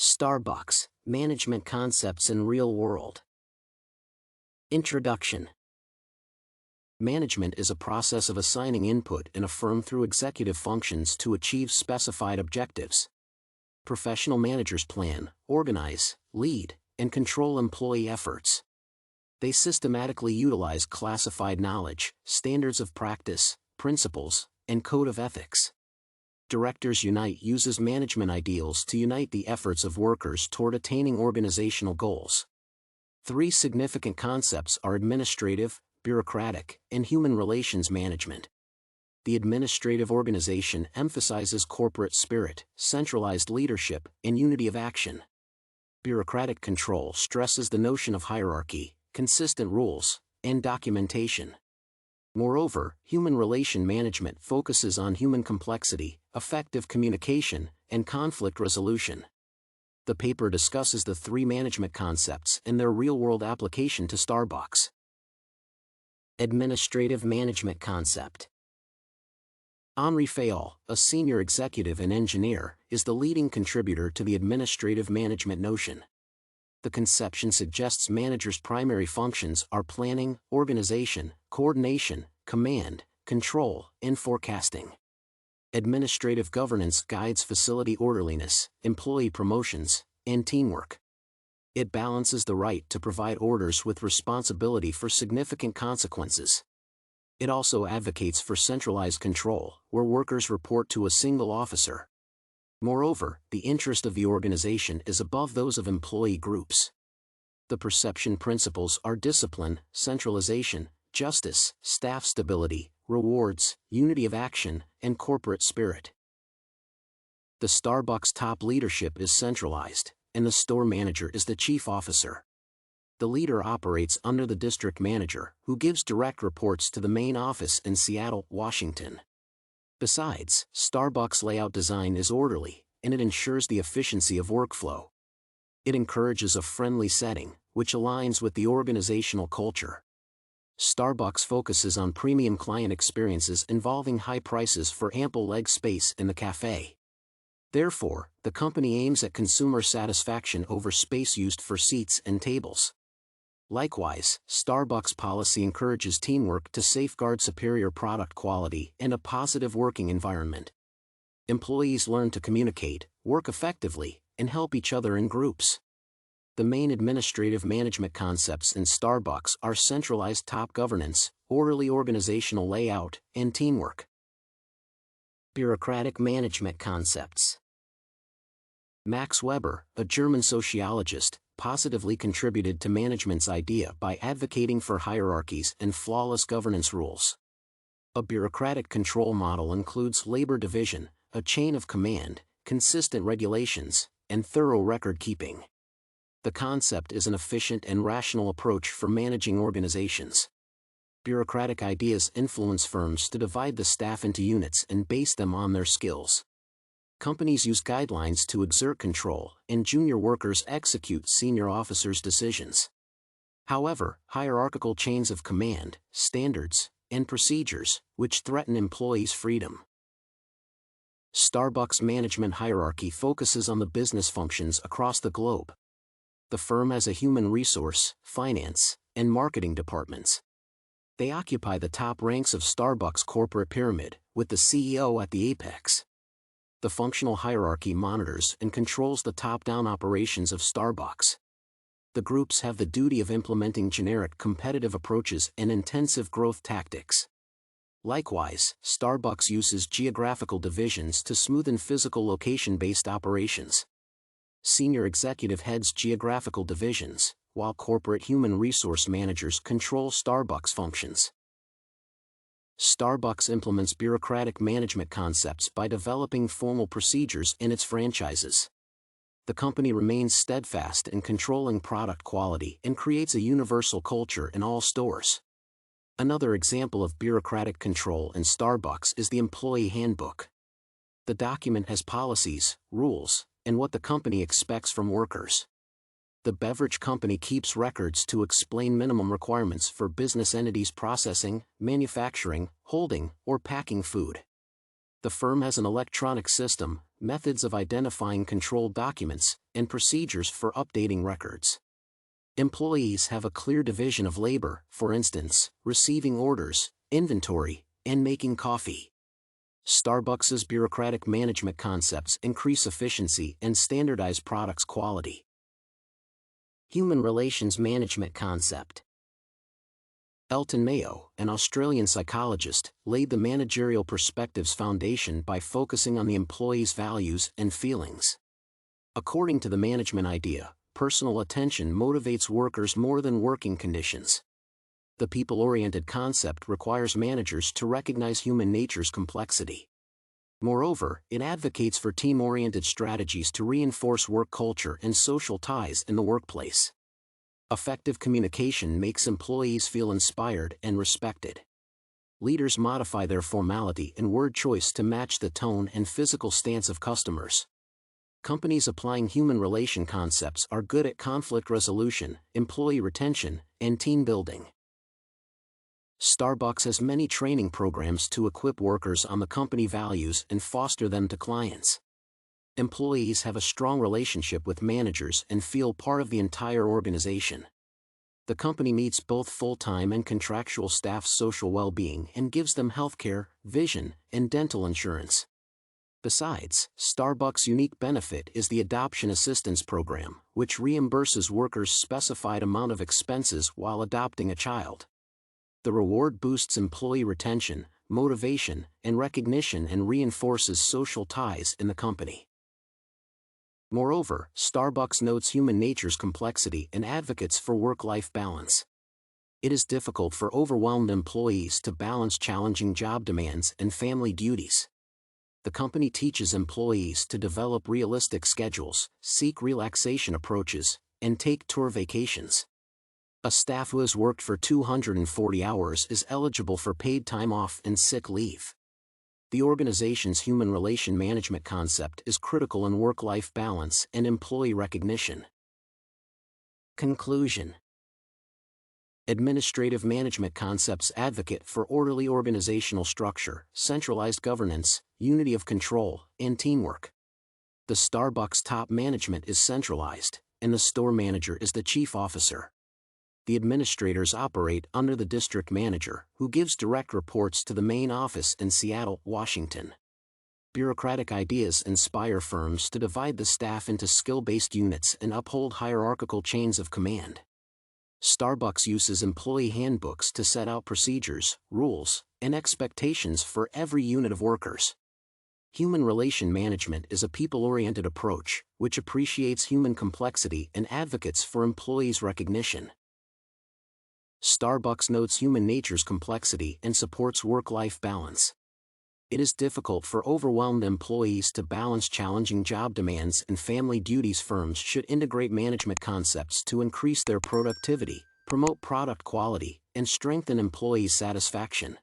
Starbucks, Management Concepts in Real World. Introduction. Management is a process of assigning input in a firm through executive functions to achieve specified objectives. Professional managers plan, organize, lead, and control employee efforts. They systematically utilize classified knowledge, standards of practice, principles, and code of ethics. Directors Unite uses management ideals to unite the efforts of workers toward attaining organizational goals. Three significant concepts are administrative, bureaucratic, and human relations management. The administrative organization emphasizes corporate spirit, centralized leadership, and unity of action. Bureaucratic control stresses the notion of hierarchy, consistent rules, and documentation. Moreover, human relation management focuses on human complexity, effective communication, and conflict resolution. The paper discusses the three management concepts and their real-world application to Starbucks. Administrative management concept. Henri Fayol, a senior executive and engineer, is the leading contributor to the administrative management notion. The conception suggests managers' primary functions are planning, organization, coordination, command, control, and forecasting. Administrative governance guides facility orderliness, employee promotions, and teamwork. It balances the right to provide orders with responsibility for significant consequences. It also advocates for centralized control, where workers report to a single officer. Moreover, the interest of the organization is above those of employee groups. The perception principles are discipline, centralization, justice, staff stability, rewards, unity of action, and corporate spirit. The Starbucks top leadership is centralized, and the store manager is the chief officer. The leader operates under the district manager, who gives direct reports to the main office in Seattle, Washington. Besides, Starbucks' layout design is orderly, and it ensures the efficiency of workflow. It encourages a friendly setting, which aligns with the organizational culture. Starbucks focuses on premium client experiences involving high prices for ample leg space in the cafe. Therefore, the company aims at consumer satisfaction over space used for seats and tables. Likewise, Starbucks' policy encourages teamwork to safeguard superior product quality and a positive working environment. Employees learn to communicate, work effectively, and help each other in groups. The main administrative management concepts in Starbucks are centralized top governance, orderly organizational layout, and teamwork. Bureaucratic management concepts. Max Weber, a German sociologist, positively contributed to management's idea by advocating for hierarchies and flawless governance rules. A bureaucratic control model includes labor division, a chain of command, consistent regulations, and thorough record-keeping. The concept is an efficient and rational approach for managing organizations. Bureaucratic ideas influence firms to divide the staff into units and base them on their skills. Companies use guidelines to exert control, and junior workers execute senior officers' decisions. However, hierarchical chains of command, standards, and procedures, which threaten employees' freedom. Starbucks' management hierarchy focuses on the business functions across the globe. The firm has a human resource, finance, and marketing departments. They occupy the top ranks of Starbucks' corporate pyramid, with the CEO at the apex. The functional hierarchy monitors and controls the top-down operations of Starbucks. The groups have the duty of implementing generic competitive approaches and intensive growth tactics. Likewise, Starbucks uses geographical divisions to smoothen physical location-based operations. Senior executive heads geographical divisions, while corporate human resource managers control Starbucks functions. Starbucks implements bureaucratic management concepts by developing formal procedures in its franchises. The company remains steadfast in controlling product quality and creates a universal culture in all stores. Another example of bureaucratic control in Starbucks is the Employee Handbook. The document has policies, rules, and what the company expects from workers. The beverage company keeps records to explain minimum requirements for business entities processing, manufacturing, holding, or packing food. The firm has an electronic system, methods of identifying controlled documents, and procedures for updating records. Employees have a clear division of labor, for instance, receiving orders, inventory, and making coffee. Starbucks's bureaucratic management concepts increase efficiency and standardize products' quality. Human relations management concept. Elton Mayo, an Australian psychologist, laid the managerial perspective's foundation by focusing on the employee's values and feelings. According to the management idea, personal attention motivates workers more than working conditions. The people-oriented concept requires managers to recognize human nature's complexity. Moreover, it advocates for team-oriented strategies to reinforce work culture and social ties in the workplace. Effective communication makes employees feel inspired and respected. Leaders modify their formality and word choice to match the tone and physical stance of customers. Companies applying human relation concepts are good at conflict resolution, employee retention, and team building. Starbucks has many training programs to equip workers on the company values and foster them to clients. Employees have a strong relationship with managers and feel part of the entire organization. The company meets both full-time and contractual staff's social well-being and gives them healthcare, vision, and dental insurance. Besides, Starbucks' unique benefit is the Adoption Assistance Program, which reimburses workers' specified amount of expenses while adopting a child. The reward boosts employee retention, motivation, and recognition and reinforces social ties in the company. Moreover, Starbucks notes human nature's complexity and advocates for work-life balance. It is difficult for overwhelmed employees to balance challenging job demands and family duties. The company teaches employees to develop realistic schedules, seek relaxation approaches, and take tour vacations. A staff who has worked for 240 hours is eligible for paid time off and sick leave. The organization's human relation management concept is critical in work-life balance and employee recognition. Conclusion. Administrative management concepts advocate for orderly organizational structure, centralized governance, unity of control, and teamwork. The Starbucks top management is centralized, and the store manager is the chief officer. The administrators operate under the district manager, who gives direct reports to the main office in Seattle, Washington. Bureaucratic ideas inspire firms to divide the staff into skill-based units and uphold hierarchical chains of command. Starbucks uses employee handbooks to set out procedures, rules, and expectations for every unit of workers. Human relation management is a people-oriented approach, which appreciates human complexity and advocates for employees' recognition. Starbucks notes human nature's complexity and supports work-life balance. It is difficult for overwhelmed employees to balance challenging job demands and family duties. Firms should integrate management concepts to increase their productivity, promote product quality, and strengthen employee satisfaction.